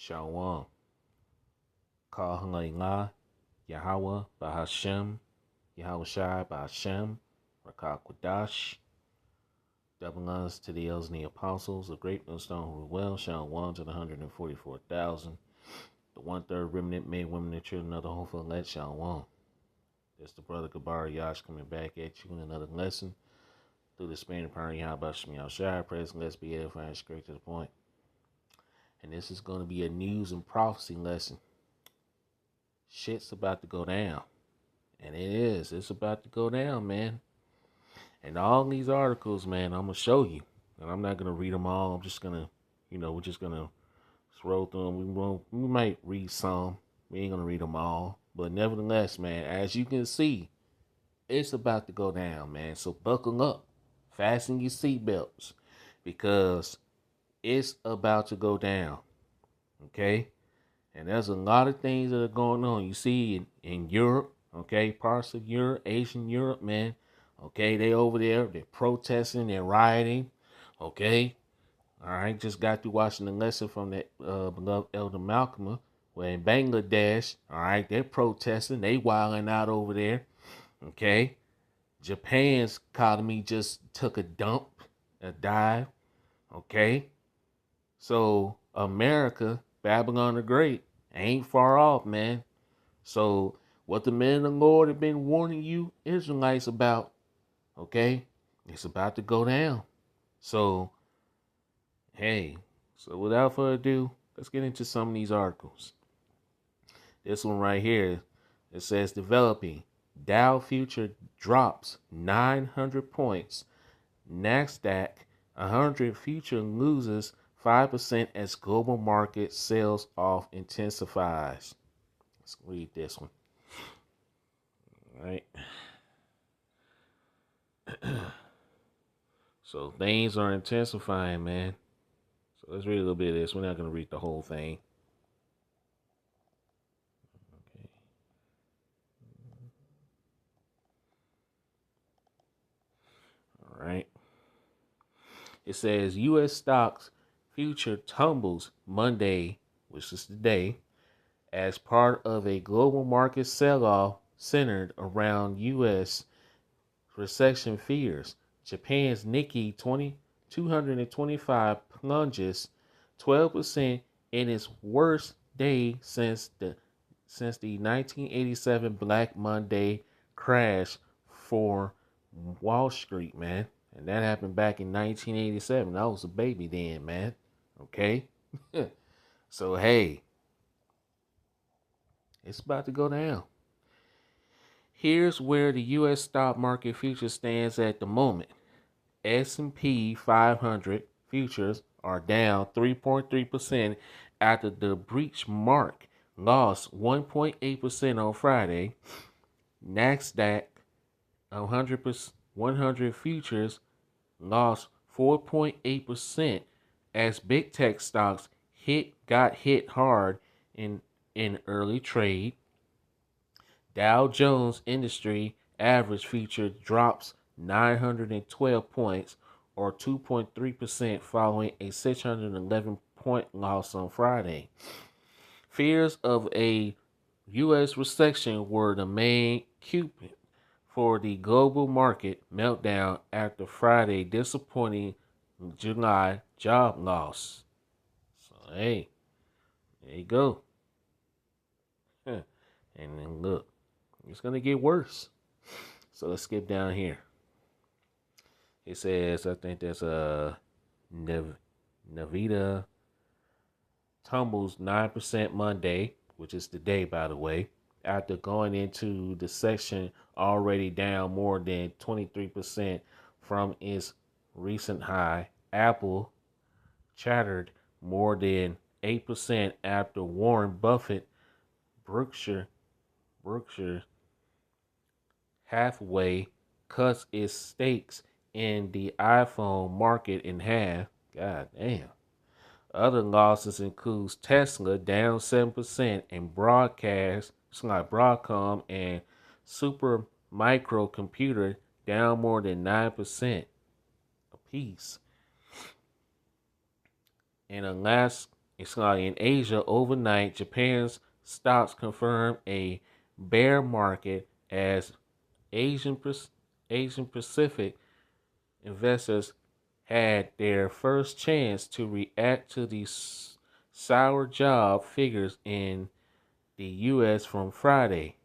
Shalom. Kal Yahweh Bahashem, Yahweh Shai Bahashem, Rakah Kwadash. Double honors to the elders and the apostles, the great millstone who well, Shalom to the 144,000. The one-third remnant, men, women, and children of the hopeful elect, Shalom. That's the brother Gabar Yash coming back at you in another lesson through the Spanish power of Yahweh Shai Shai. Praise, let's be edifying straight to the point. And this is going to be a news and prophecy lesson. Shit's about to go down. And it is. It's about to go down, man. And all these articles, man, I'm going to show you. And I'm not going to read them all. I'm just going to, we're just going to scroll through them. We might read some. We ain't going to read them all. But nevertheless, man, as you can see, it's about to go down, man. So buckle up. Fasten your seatbelts. Because it's about to go down. Okay? And there's a lot of things that are going on. You see in Europe, okay, parts of Europe, Asian Europe, man. Okay, they over there, they're protesting, they're rioting. Okay. All right, just got through watching the lesson from that beloved Elder Malcolm, where in Bangladesh, all right, they're protesting, they wilding out over there. Okay. Japan's economy just took a dive. Okay. So America, Babylon the Great, ain't far off, man. So what the men of the Lord have been warning you Israelites about, okay, it's about to go down. So, hey, so without further ado, let's get into some of these articles. This one right here, it says developing. Dow future drops 900 points. NASDAQ 100 future loses 5% as global market sales off intensifies. Let's read this one. All right. So things are intensifying, man. So let's read a little bit of this. We're not going to read the whole thing. Okay. All right. It says U.S. stocks future tumbles Monday, which is today, as part of a global market sell-off centered around U.S. recession fears. Japan's Nikkei 225 plunges 12% in its worst day since the 1987 Black Monday crash for Wall Street, man. And that happened back in 1987. I was a baby then, man. Okay? So, hey, it's about to go down. Here's where the U.S. stock market future stands at the moment. S&P 500 futures are down 3.3% after the breach mark lost 1.8% on Friday. NASDAQ 100 futures lost 4.8% as big tech stocks got hit hard in early trade. Dow Jones Industry Average future drops 912 points or 2.3% following a 611-point loss on Friday. Fears of a U.S. recession were the main culprit for the global market meltdown after Friday disappointing July job loss. So, hey, there you go. And then look, it's going to get worse. So let's skip down here. It says, I think that's Nvidia tumbles 9% Monday, which is today, by the way, after going into the session already down more than 23% from its recent high. Apple chattered more than 8% after Warren Buffett, Berkshire Hathaway cuts its stakes in the iPhone market in half. God damn. Other losses includes Tesla down 7% and Broadcom and Super Microcomputer down more than 9% apiece. In the last It's like in Asia overnight, Japan's stocks confirmed a bear market as Asian Asian Pacific investors had their first chance to react to the sour job figures in the U.S. from Friday.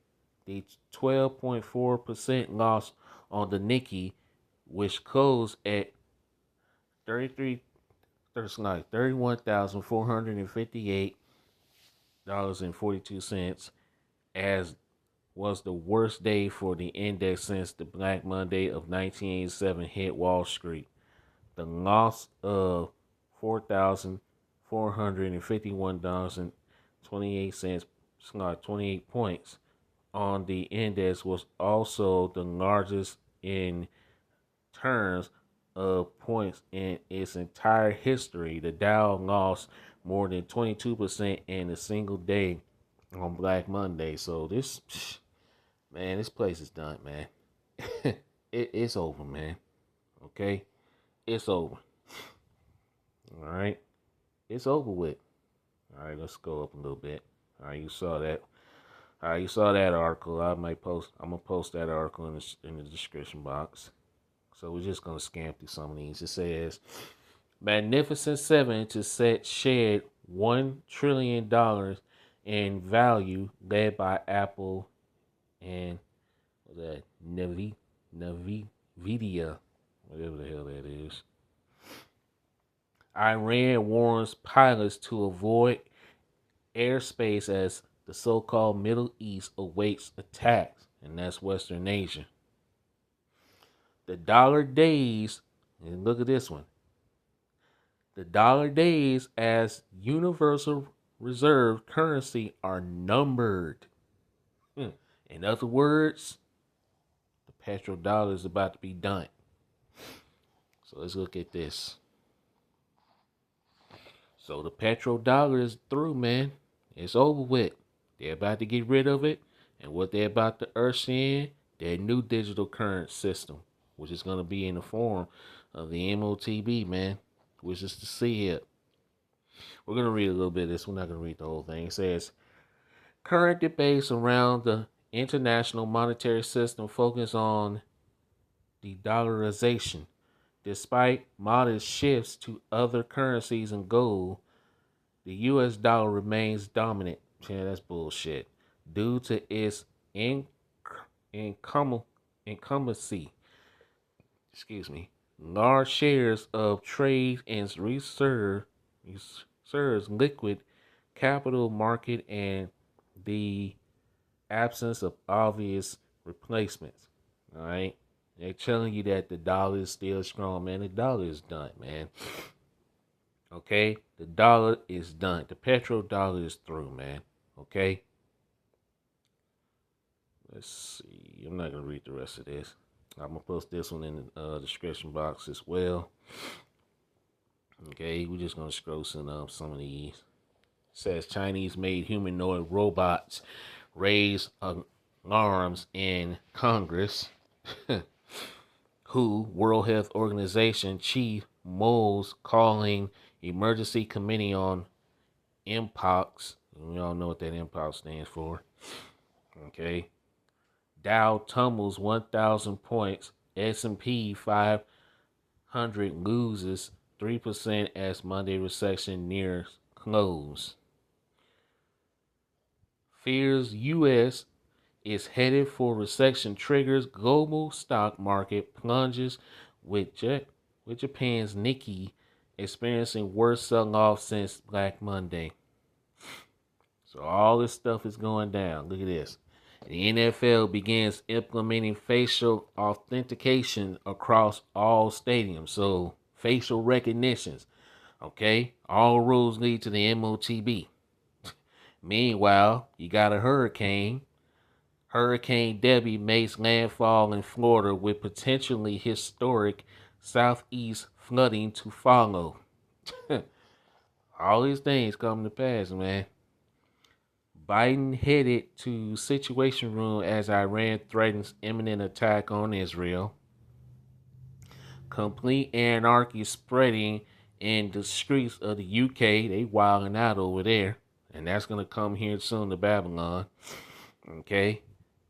The 12.4% loss on the Nikkei, which closed at 33, there's like $31,458.42, as was the worst day for the index since the Black Monday of 1987 hit Wall Street. The loss of $4,451.28, 28 points on the index, was also the largest in terms of points in its entire history. The Dow lost more than 22% in a single day on Black Monday. So this, man, this place is done, man. It's over, man. Okay, it's over. All right, it's over with. All right, let's go up a little bit. All right, you saw that. All right, you saw that article. I'm gonna post that article in the description box. So we're just gonna scan through some of these. It says Magnificent Seven to set shed $1 trillion in value, led by Apple and what's that Nvidia, whatever the hell that is. Iran warns pilots to avoid airspace as the so-called Middle East awaits attacks, and that's Western Asia. The dollar days, and look at this one. The dollar days as universal reserve currency are numbered. In other words, the petrodollar is about to be done. So let's look at this. So the petrodollar is through, man. It's over with. They're about to get rid of it. And what they're about to usher in, their new digital currency system, which is going to be in the form of the MOTB, man, which is to see here. We're going to read a little bit of this. We're not going to read the whole thing. It says, current debates around the international monetary system focus on the dollarization. Despite modest shifts to other currencies and gold, the U.S. dollar remains dominant. Yeah, that's bullshit. Due to its incumbency, large shares of trade and reserves liquid capital market, and the absence of obvious replacements. All right. They're telling you that the dollar is still strong, man. The dollar is done, man. Okay? The dollar is done. The petrodollar is through, man. Okay? Let's see. I'm not going to read the rest of this. I'm going to post this one in the description box as well. Okay? We're just going to scroll some of these. It says Chinese-made humanoid robots raise alarms in Congress. WHO, World Health Organization Chief Moles calling Emergency Committee on Mpox. We all know what that Mpox stands for. Okay. Dow tumbles 1,000 points. S&P 500 loses 3% as Monday recession nears close. Fears U.S. is headed for recession triggers global stock market plunges, with Japan's Nikkei experiencing worst sell-off since Black Monday. So all this stuff is going down. Look at this. The NFL begins implementing facial authentication across all stadiums. So facial recognitions. Okay? All roads lead to the MOTB. Meanwhile, you got a hurricane. Hurricane Debbie makes landfall in Florida with potentially historic southeast flooding to follow. All these things come to pass, man. Biden headed to Situation Room as Iran threatens imminent attack on Israel. Complete anarchy spreading in the streets of the UK. They wilding out over there, and that's gonna come here soon to Babylon. Okay,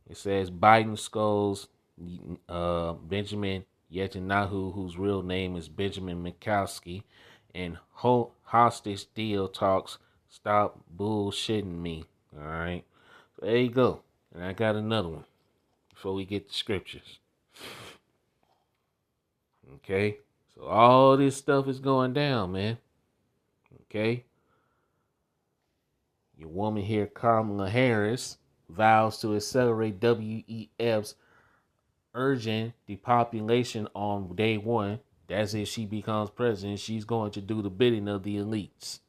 it says Biden scolds Benjamin Netanyahu, whose real name is Benjamin Mikowski, and hostage deal talks. Stop bullshitting me. All right, so there you go. And I got another one before we get to scriptures. Okay, so all this stuff is going down, man. Okay, your woman here, Kamala Harris, vows to accelerate WEF's urging depopulation on day one. That's if she becomes president. She's going to do the bidding of the elites.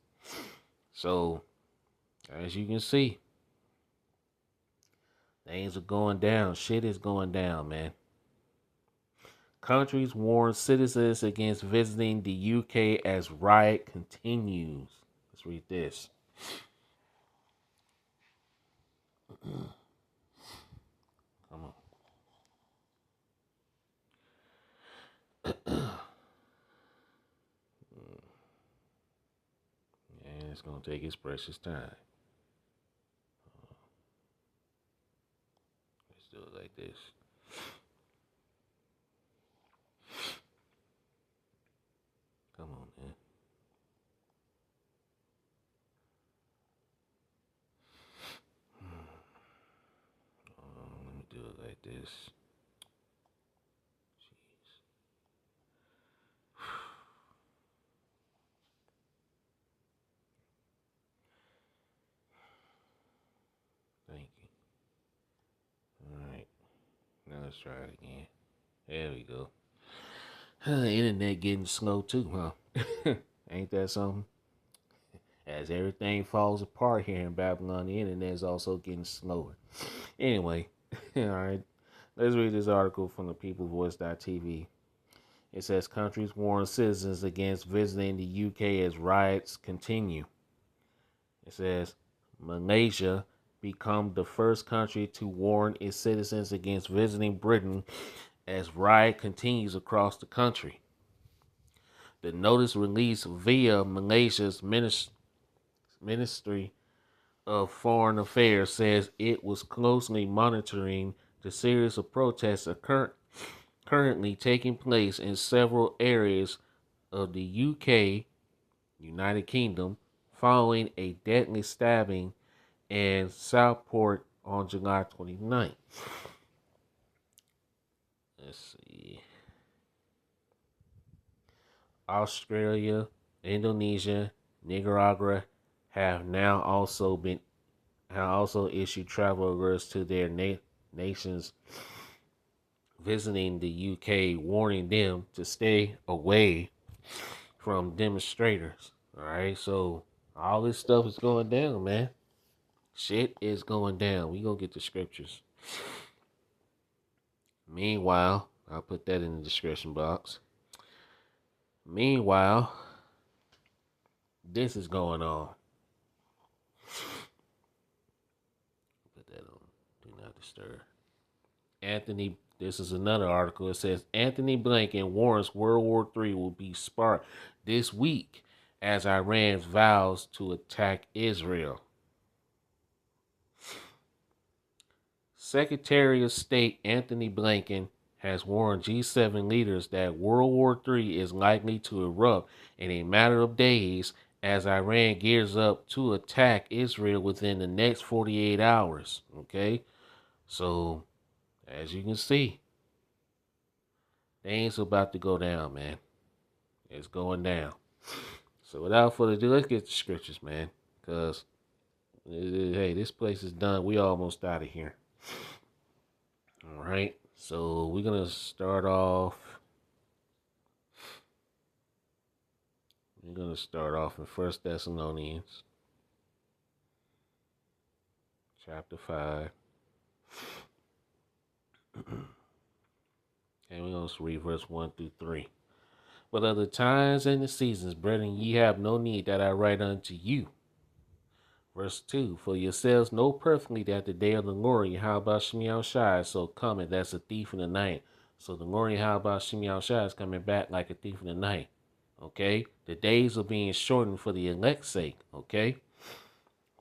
So, as you can see, things are going down. Shit is going down, man. Countries warn citizens against visiting the UK as riot continues. Let's read this. Come on. And it's going to take its precious time. Let's do it like this. Come on, man. Let me do it like this. Jeez. Thank you. All right. Now let's try it again. There we go. Internet getting slow too, huh? Ain't that something? As everything falls apart here in Babylon, the internet is also getting slower. Anyway, all right. Let's read this article from the peoplevoice.tv. It says countries warn citizens against visiting the UK as riots continue. It says Malaysia become the first country to warn its citizens against visiting Britain as riot continues across the country. The notice released via Malaysia's Ministry of Foreign Affairs says it was closely monitoring the series of protests currently taking place in several areas of the UK, United Kingdom, following a deadly stabbing in Southport on July 29th. Let's see. Australia, Indonesia, Nicaragua have also issued travel alerts to their nations visiting the UK, warning them to stay away from demonstrators. All right, so all this stuff is going down, man. Shit is going down. We gonna get the scriptures. Meanwhile, I'll put that in the description box. Meanwhile, this is going on. Put that on. Do not disturb. This is another article. It says Anthony Blinken warns World War III will be sparked this week as Iran vows to attack Israel. Secretary of State Anthony Blinken has warned G7 leaders that World War III is likely to erupt in a matter of days as Iran gears up to attack Israel within the next 48 hours. Okay? So, as you can see, things about to go down, man. It's going down. So, without further ado, let's get the scriptures, man. Because, hey, this place is done. We almost out of here. All right, so we're going to start off. We're going to start off in 1 Thessalonians chapter 5. And we're going to read verse 1 through 3. But of the times and the seasons, brethren, ye have no need that I write unto you. Verse 2, for yourselves know perfectly that the day of the Lord, Yahweh Shem Shai, so coming, that's a thief in the night. So the Lord Yahweh Shem Shai is coming back like a thief in the night. Okay? The days are being shortened for the elect's sake. Okay?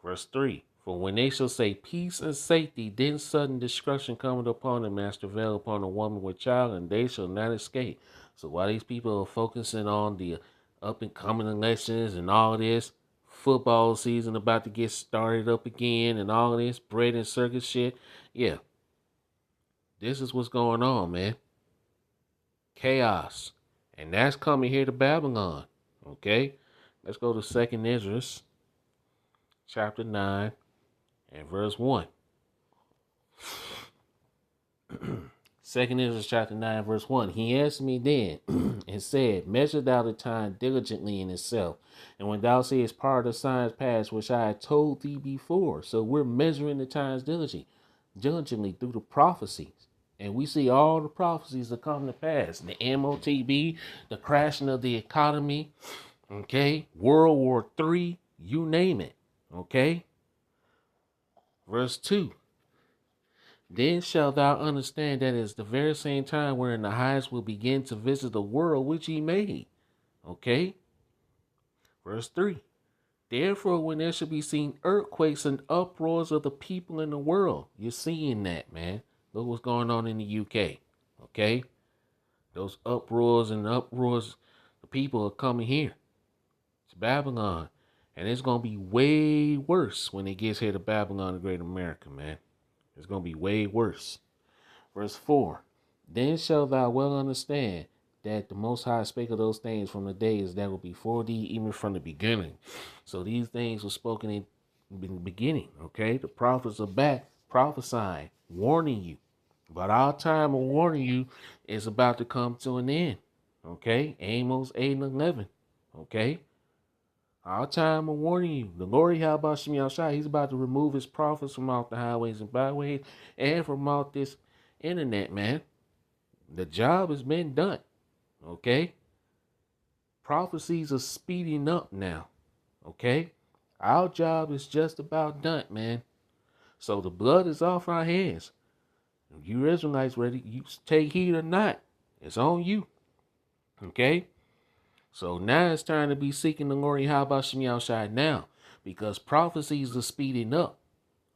Verse 3. For when they shall say peace and safety, then sudden destruction cometh upon them as travail upon a woman with child, and they shall not escape. So while these people are focusing on the up and coming elections and all this, football season about to get started up again and all this bread and circus shit, yeah, this is what's going on, man. Chaos. And that's coming here to Babylon. Okay? Let's go to 2nd Ezra, chapter 9, and verse 1. 2nd Ezra chapter 9, verse 1. He answered me then and said, measure thou the time diligently in itself. And when thou seest part of the signs past, which I had told thee before. So we're measuring the times diligently through the prophecies. And we see all the prophecies that come to pass. The MOTB, the crashing of the economy, okay? World War III, you name it, okay? Verse 2. Then shalt thou understand that it is the very same time wherein the highest will begin to visit the world which he made. Okay? Verse 3. Therefore, when there shall be seen earthquakes and uproars of the people in the world, you're seeing that, man. Look what's going on in the UK. Okay? Those uproars and uproars, the people are coming here. It's Babylon. And it's going to be way worse when it gets here to Babylon, the Great America, man. It's going to be way worse. Verse 4. Then shalt thou well understand that the Most High spake of those things from the days that were before thee, even from the beginning. So these things were spoken in the beginning, okay? The prophets are back prophesying, warning you. But our time of warning you is about to come to an end, okay? Amos 8 and 11, okay? Our time of warning you. The Lord Yahweh Shai, he's about to remove his prophets from out the highways and byways and from out this internet, man. The job has been done. Okay? Prophecies are speeding up now. Okay? Our job is just about done, man. So the blood is off our hands. If you Israelites ready, you take heed or not. It's on you. Okay? So now it's time to be seeking the glory. How about Shem Shai now? Because prophecies are speeding up.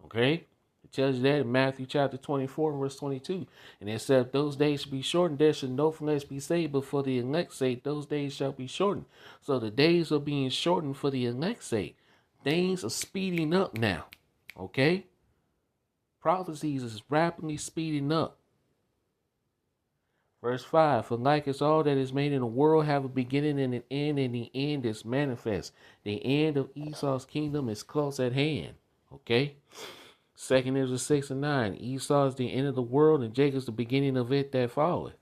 Okay? It tells you that in Matthew chapter 24, verse 22. And it said, those days shall be shortened, there shall no flesh be saved, but for the elect's sake, those days shall be shortened. So the days are being shortened for the elect's sake. Things are speeding up now. Okay? Prophecies is rapidly speeding up. Verse 5, for like as all that is made in the world have a beginning and an end, and the end is manifest. The end of Esau's kingdom is close at hand. Okay? 2nd Ezra 6 and 9. Esau is the end of the world, and Jacob's the beginning of it that followeth.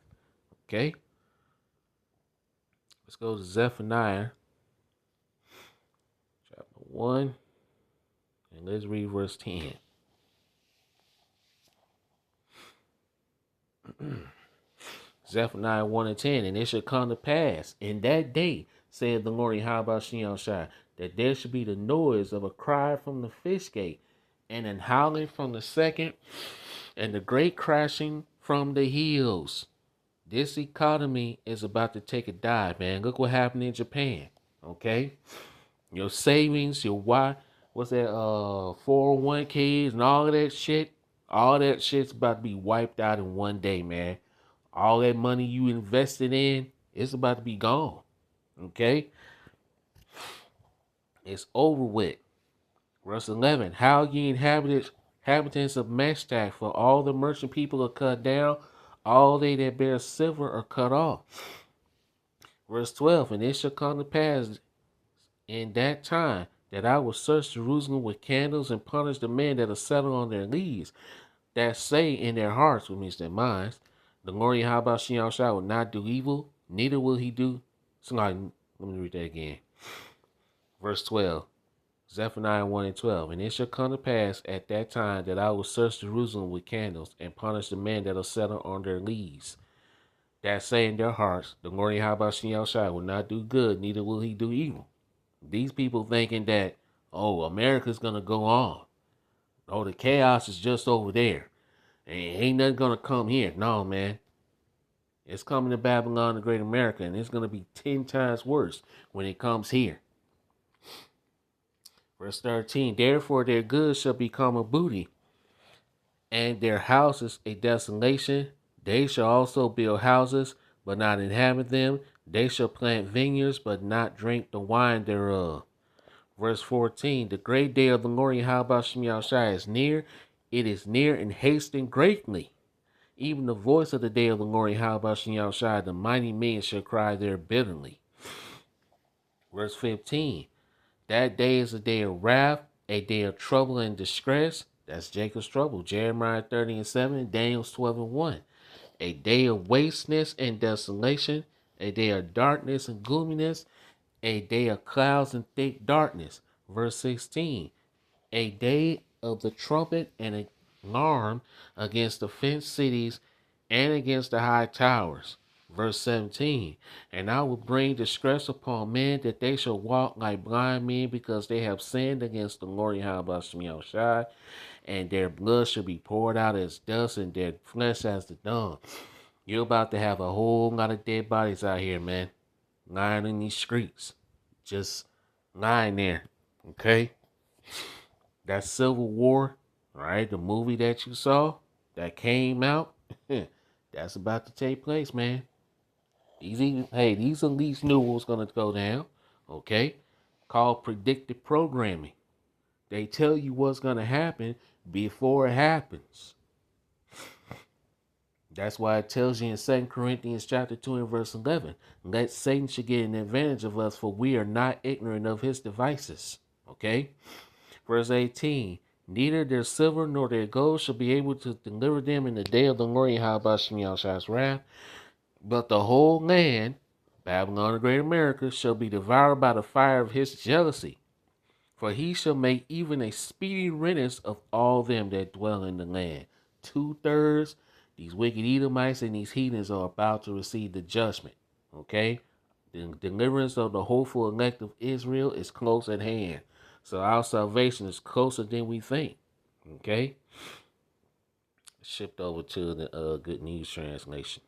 Okay? Let's go to Zephaniah chapter 1, and let's read verse 10. Zephaniah 1 and 10. And it shall come to pass in that day, saith the Lord Yahweh Shai, that there shall be the noise of a cry from the fish gate, and an howling from the second, and the great crashing from the hills. This economy is about to take a dive, man. Look what happened in Japan. Okay? Your savings, your what's that, 401ks and all of that shit. All that shit's about to be wiped out in one day, man. All that money you invested in, it's about to be gone. Okay? It's over with. Verse 11. How ye inhabitants of Meshtach, for all the merchant people are cut down, all they that bear silver are cut off. Verse 12. And it shall come to pass in that time that I will search Jerusalem with candles and punish the men that are settled on their leaves, that say in their hearts, which means their minds, the Lord Yahweh Shai will not do evil, neither will he do. So like, let me read that again. Verse 12. Zephaniah 1 and 12. And it shall come to pass at that time that I will search Jerusalem with candles and punish the men that are settled on their leaves, that say in their hearts, the Lord Yahweh Shai will not do good, neither will he do evil. These people thinking that, oh, America's going to go on. Oh, the chaos is just over there. And ain't nothing going to come here. No, man. It's coming to Babylon, the Great America, and it's going to be 10 times worse when it comes here. Verse 13, therefore their goods shall become a booty, and their houses a desolation. They shall also build houses, but not inhabit them. They shall plant vineyards, but not drink the wine thereof. Verse 14, the great day of the Lord Yahweh Shem Yahushai is near. It is near and hasten greatly. Even the voice of the day of the Lord Yahweh Shem Yahushai, the mighty men shall cry there bitterly. Verse 15, that day is a day of wrath, a day of trouble and distress. That's Jacob's trouble. Jeremiah 30:7, Daniel 12:1. A day of wasteness and desolation, a day of darkness and gloominess, a day of clouds and thick darkness. Verse 16, a day of the trumpet and an alarm against the fenced cities and against the high towers. Verse 17, and I will bring distress upon men that they shall walk like blind men because they have sinned against the Lord Yahweh Shai, and their blood shall be poured out as dust and their flesh as the dung. You're about to have a whole lot of dead bodies out here, man, lying in these streets, just lying there, okay? That Civil War, right? The movie that you saw that came out, that's about to take place, man. These elites knew what was gonna go down. Okay, called predictive programming. They tell you what's gonna happen before it happens. That's why it tells you in 2 Corinthians chapter 2 and verse 11, let Satan should get an advantage of us, for we are not ignorant of his devices. Okay? Verse 18, neither their silver nor their gold shall be able to deliver them in the day of the Lord Yahweh Shem Yahshua's wrath, but the whole land, Babylon the Great America, shall be devoured by the fire of his jealousy. For he shall make even a speedy riddance of all them that dwell in the land. 2/3, these wicked Edomites and these heathens are about to receive the judgment. Okay? The deliverance of the hopeful elect of Israel is close at hand. So our salvation is closer than we think. Okay? Shift over to the Good News Translation.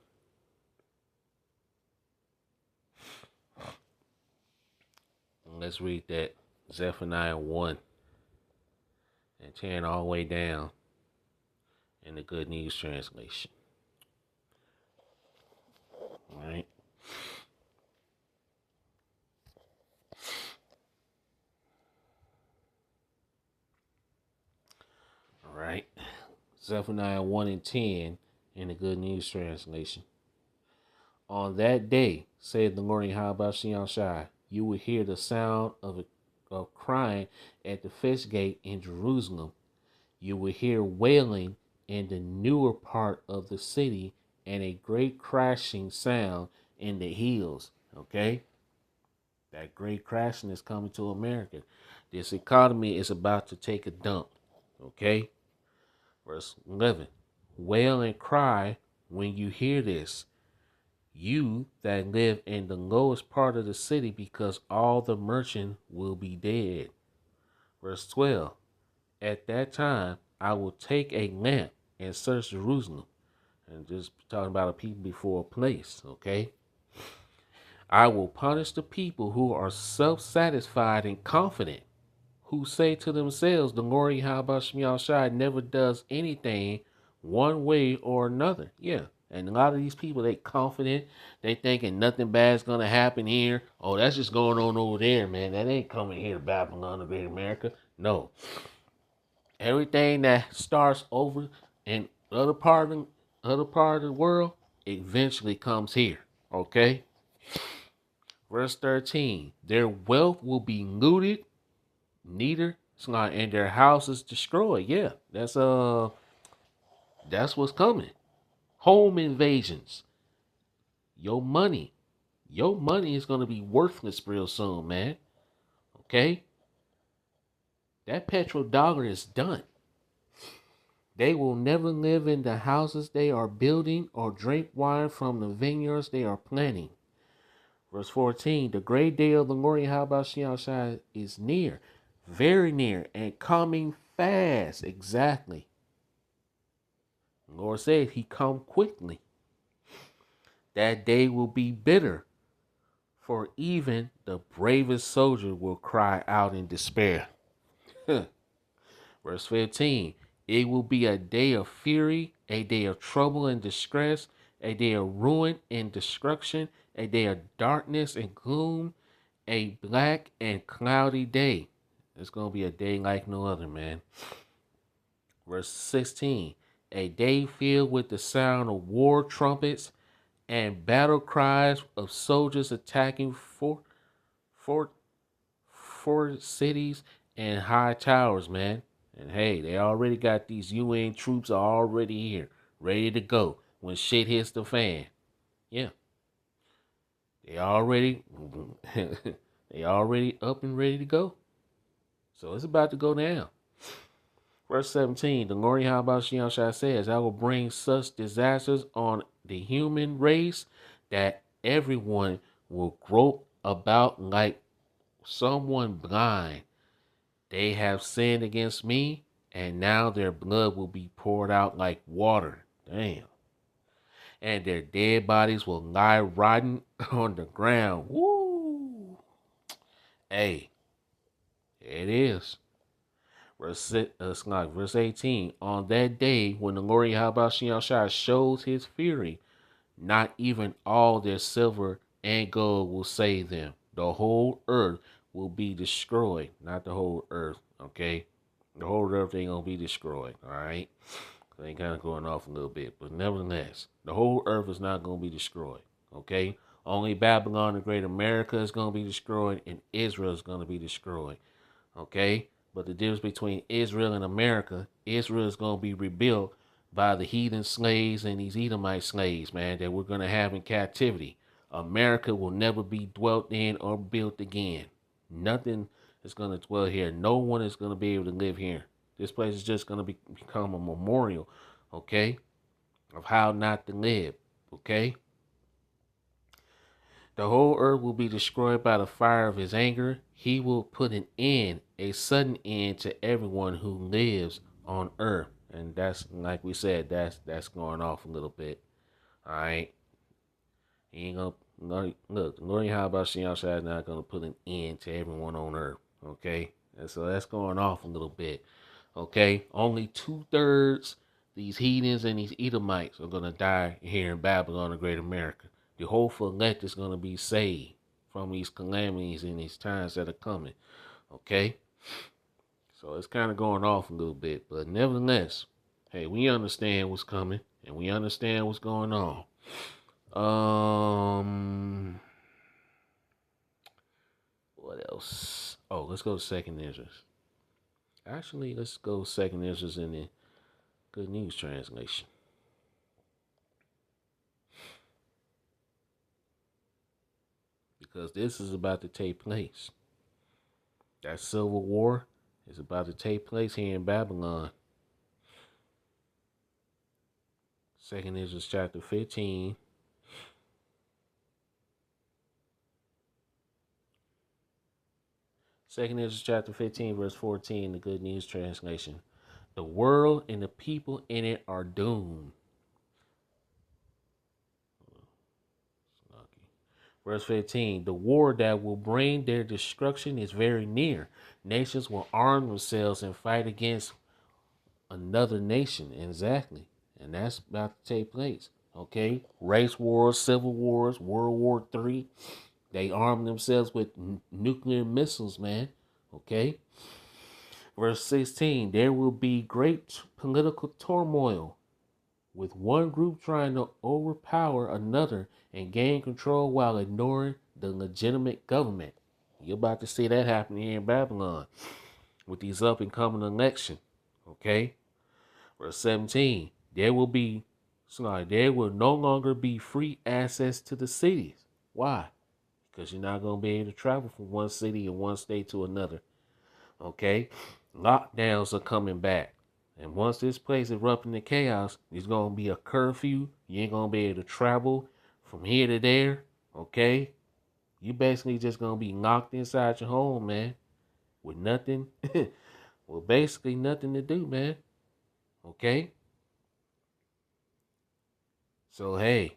Let's read that Zephaniah 1 and tearing all the way down in the Good News Translation. All right. All right. Zephaniah 1 and 10 in the Good News Translation. On that day, said the Lord Yahweh Shai, you will hear the sound of crying at the fenced gate in Jerusalem. You will hear wailing in the newer part of the city and a great crashing sound in the hills. Okay? That great crashing is coming to America. This economy is about to take a dump. Okay? Verse 11. Wail and cry when you hear this, you that live in the lowest part of the city, because all the merchants will be dead. Verse 12. At that time, I will take a lamp and search Jerusalem. And just talking about a people before a place, okay? I will punish the people who are self-satisfied and confident, who say to themselves, the Lord Yahweh Shai never does anything one way or another. Yeah. And a lot of these people, they confident, they thinking nothing bad's gonna happen here. Oh, that's just going on over there, man. That ain't coming here to Babylon, the Great America. No. Everything that starts over in other part of the world eventually comes here. Okay? Verse 13. Their wealth will be looted, neither and their houses destroyed. Yeah, that's what's coming. Home invasions. Your money is gonna be worthless real soon, man. Okay? That petrodollar is done. They will never live in the houses they are building or drink wine from the vineyards they are planting. Verse 14, the great day of the Lord Yahweh is near, very near, and coming fast. Exactly. The Lord said he come quickly. That day will be bitter, for even the bravest soldier will cry out in despair. Verse 15, it will be a day of fury, a day of trouble and distress, a day of ruin and destruction, a day of darkness and gloom, a black and cloudy day. It's going to be a day like no other, man. Verse 16, a day filled with the sound of war trumpets and battle cries of soldiers attacking fort, fort cities and high towers, man. And hey, they already got these UN troops already here, ready to go when shit hits the fan. Yeah, they already they already up and ready to go. So it's about to go down. Verse 17, the Lord Yahweh says, I will bring such disasters on the human race that everyone will grope about like someone blind. They have sinned against me, and now their blood will be poured out like water. Damn. And their dead bodies will lie rotting on the ground. Woo! Hey, there it is. Verse 18. On that day, when the Lord Yahweh shows his fury, not even all their silver and gold will save them. The whole earth will be destroyed. Not the whole earth, okay? The whole earth ain't gonna be destroyed, all right? They kind of going off a little bit, but nevertheless, the whole earth is not gonna be destroyed, okay? Only Babylon the Great America is gonna be destroyed, and Israel is gonna be destroyed, okay? But the difference between Israel and America, Israel is gonna be rebuilt by the heathen slaves and these Edomite slaves, man, that we're gonna have in captivity. America will never be dwelt in or built again. Nothing is gonna dwell here. No one is gonna be able to live here. This place is just gonna become a memorial, okay, of how not to live, okay? The whole earth will be destroyed by the fire of his anger. He will put an end, a sudden end to everyone who lives on earth. And that's like we said, that's going off a little bit. All right. He ain't gonna look, Lord how about she outside not gonna put an end to everyone on earth. Okay. And so that's going off a little bit. Okay. Only 2/3 these heathens and these Edomites are gonna die here in Babylon, the Great America. The whole elect is going to be saved from these calamities and these times that are coming. Okay? So it's kind of going off a little bit. But nevertheless, hey, we understand what's coming and we understand what's going on. What else? Oh, let's go to Second Ezra. Actually, let's go Second Ezra in the Good News Translation. Because this is about to take place. That civil war is about to take place here in Babylon. Second Ezra chapter 15. Second Ezra chapter 15, verse 14, the Good News Translation. The world and the people in it are doomed. Verse 15, the war that will bring their destruction is very near. Nations will arm themselves and fight against another nation. Exactly. And that's about to take place. Okay? Race wars, civil wars, World War III. They arm themselves with nuclear missiles, man. Okay? Verse 16, there will be great political turmoil with one group trying to overpower another and gain control while ignoring the legitimate government. You're about to see that happen here in Babylon with these up and coming elections. Okay? Verse 17, there will no longer be free access to the cities. Why? Because you're not going to be able to travel from one city in one state to another. Okay? Lockdowns are coming back. And once this place erupts into chaos, there's going to be a curfew. You ain't going to be able to travel from here to there. Okay? You basically just going to be locked inside your home, man. With nothing. Well, basically nothing to do, man. Okay? So, hey,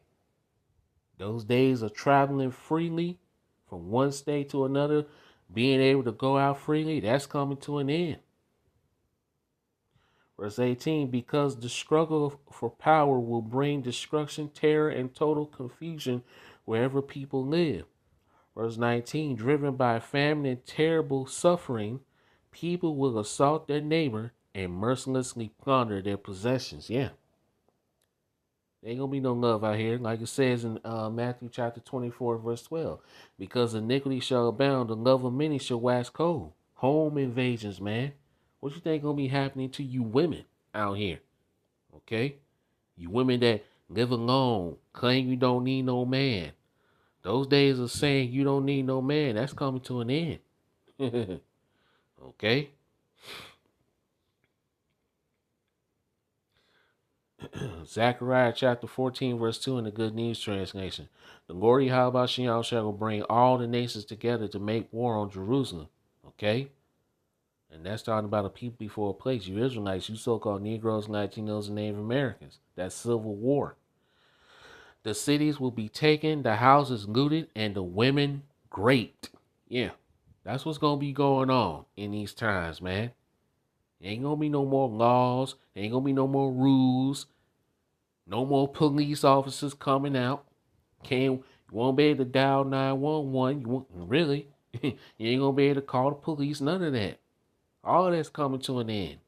Those days of traveling freely from one state to another, being able to go out freely, that's coming to an end. Verse 18, because the struggle for power will bring destruction, terror, and total confusion wherever people live. Verse 19, driven by famine and terrible suffering, people will assault their neighbor and mercilessly plunder their possessions. Yeah. There ain't gonna be no love out here, like it says in Matthew chapter 24, verse 12. Because iniquity shall abound, the love of many shall wax cold. Home invasions, man. What you think gonna be happening to you women out here? Okay? You women that live alone, claim you don't need no man. Those days of saying you don't need no man, that's coming to an end. Okay? Zechariah chapter 14, verse 2 in the Good News Translation. The Lord Yahweh shall bring all the nations together to make war on Jerusalem. Okay? And that's talking about a people before a place. You Israelites, you so-called Negroes, Latinos, and Native Americans. That's civil war. The cities will be taken, the houses looted, and the women raped. Yeah, that's what's going to be going on in these times, man. Ain't going to be no more laws. Ain't going to be no more rules. No more police officers coming out. You won't be able to dial 911. You won't, really. You ain't going to be able to call the police. None of that. All of that's coming to an end.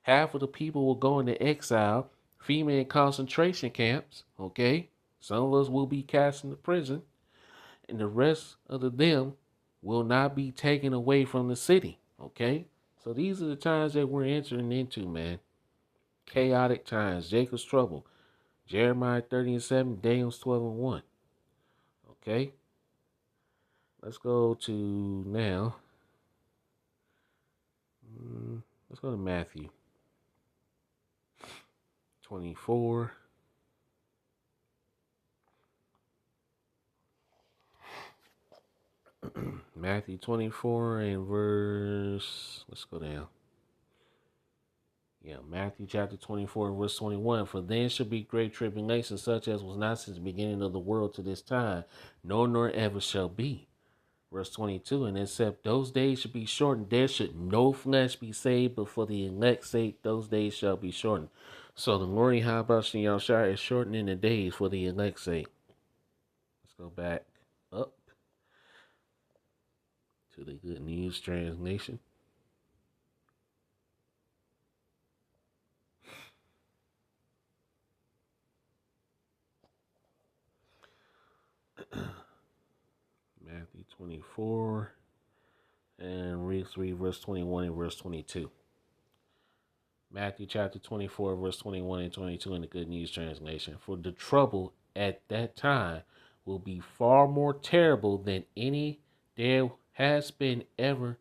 Half of the people will go into exile, female concentration camps, okay? Some of us will be cast into prison, and the rest of them will not be taken away from the city, okay? So these are the times that we're entering into, man. Chaotic times, Jacob's trouble, Jeremiah 30:7, Daniel 12:1, okay? Let's go to now. Let's go to Matthew 24. Matthew 24 and verse, let's go down. Yeah, Matthew chapter 24 verse 21. For then shall be great tribulation, such as was not since the beginning of the world to this time, nor ever shall be. Verse 22. And except those days should be shortened, there should no flesh be saved, but for the elect's sake, those days shall be shortened. So the Lord Yahweh is shortening the days for the elect's sake. Let's go back up to the Good News Translation. Matthew 24 and read verse 21 and verse 22. Matthew chapter 24, verse 21 and 22 in the Good News Translation. For the trouble at that time will be far more terrible than any there has ever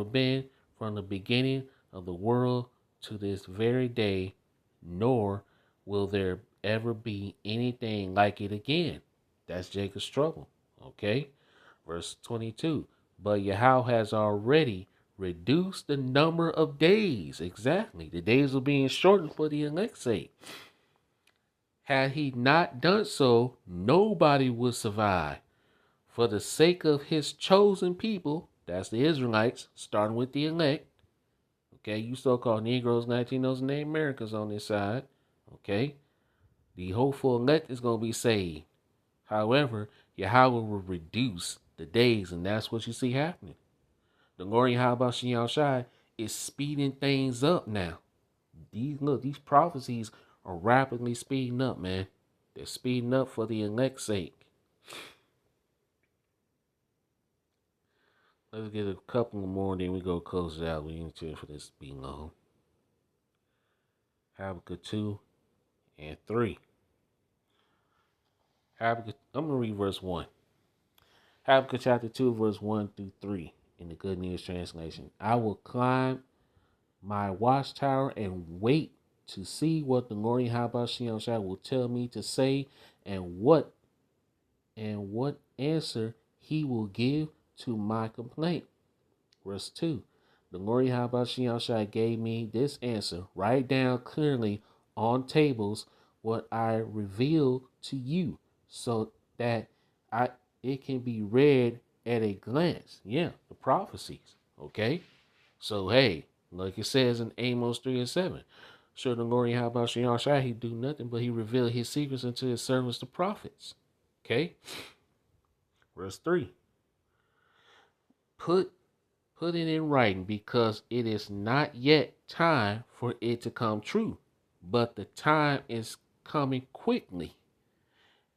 been from the beginning of the world to this very day, nor will there ever be anything like it again. That's Jacob's trouble. Okay? Verse 22. But Yahweh has already reduced the number of days. Exactly. The days are being shortened for the elect's sake. Had he not done so, nobody would survive. For the sake of his chosen people, that's the Israelites, starting with the elect. Okay, you so-called Negroes, Latinos, and Native Americans on this side. Okay, the hopeful elect is going to be saved. However, Yahweh will reduce the days, and that's what you see happening. The Lord Yahweh is speeding things up now. These prophecies are rapidly speeding up, man. They're speeding up for the elect's sake. Let's get a couple more, then we go close it out. We ain't too for this to be long. Habakkuk 2 and 3. Habakkuk, I'm going to read verse 1. Habakkuk chapter 2, verse 1 through 3 in the Good News Translation. I will climb my watchtower and wait to see what the Lord Yahweh will tell me to say and what answer he will give to my complaint. Verse 2. The Lord Yahweh gave me this answer. Write down clearly on tables what I reveal to you so that I it can be read at a glance. Yeah, the prophecies. Okay? So hey, like it says in Amos 3 and 7. Sure the Lord how about Shai, he do nothing but he revealed his secrets unto his servants the prophets. Okay? Verse 3. Put Put it in writing because it is not yet time for it to come true, but the time is coming quickly.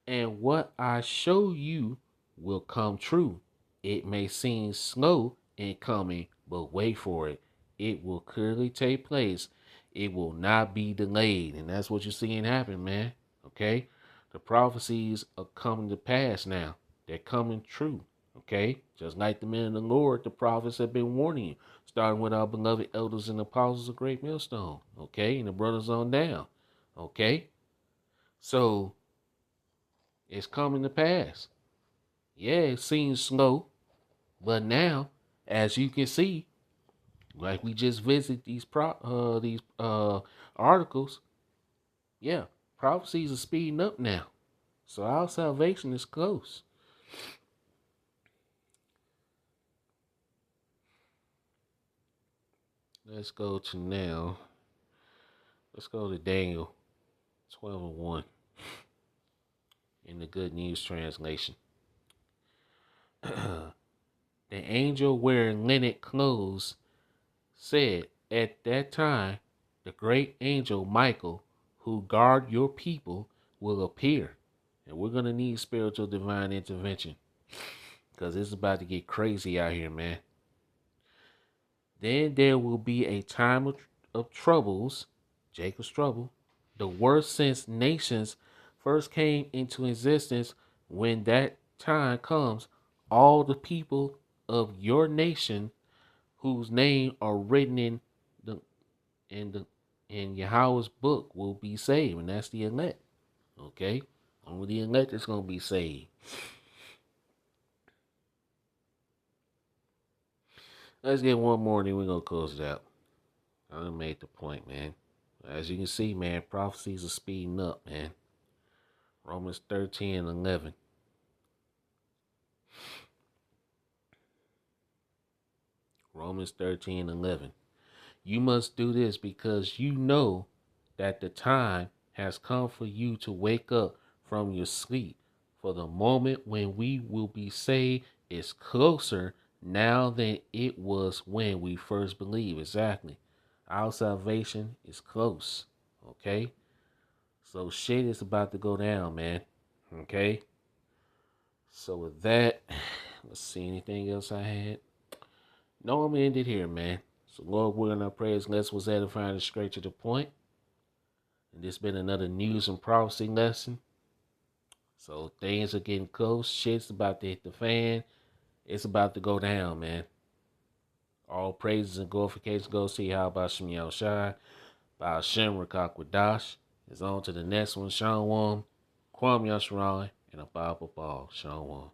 And what I show you will come true. It may seem slow in coming, but wait for it. It will clearly take place. It will not be delayed. And that's what you're seeing happen, man. Okay? The prophecies are coming to pass now. They're coming true. Okay? Just like the men of the Lord, the prophets have been warning you, starting with our beloved elders and apostles of Great Millstone. Okay? And the brothers on down. Okay? So it's coming to pass. Yeah, it seems slow, but now, as you can see, like we just visited these articles, yeah, prophecies are speeding up now. So our salvation is close. Let's go to now. Let's go to Daniel 12 and 1 in the Good News Translation. The angel wearing linen clothes said, at that time, the great angel Michael, who guard your people, will appear. And we're going to need spiritual divine intervention because it's about to get crazy out here, man. Then there will be a time of troubles, Jacob's trouble, the worst since nations first came into existence. When that time comes, all the people of your nation whose name are written the in the in Yahweh's book will be saved, and that's the elect. Okay, only the elect is gonna be saved. Let's get one more, and then we're gonna close it out. I done made the point, man. As you can see, man, prophecies are speeding up, man. Romans 13 and 11. Romans 13 and 11. You must do this because you know that the time has come for you to wake up from your sleep. For the moment when we will be saved is closer now than it was when we first believed. Exactly. Our salvation is close. Okay? So shit is about to go down, man. Okay? So with that, let's see anything else I had. No, I'm gonna end it here, man. So Lord, we're gonna praise less was edifying and straight to the point. And this been another news and prophecy lesson. So things are getting close. Shit's about to hit the fan. It's about to go down, man. All praises and glorification goes to Yahweh Shem Yahushai. By Hashem Rakakwadash. It's on to the next one. Shalom. Kwam Yashrai. And a Bible Ball. Shalom.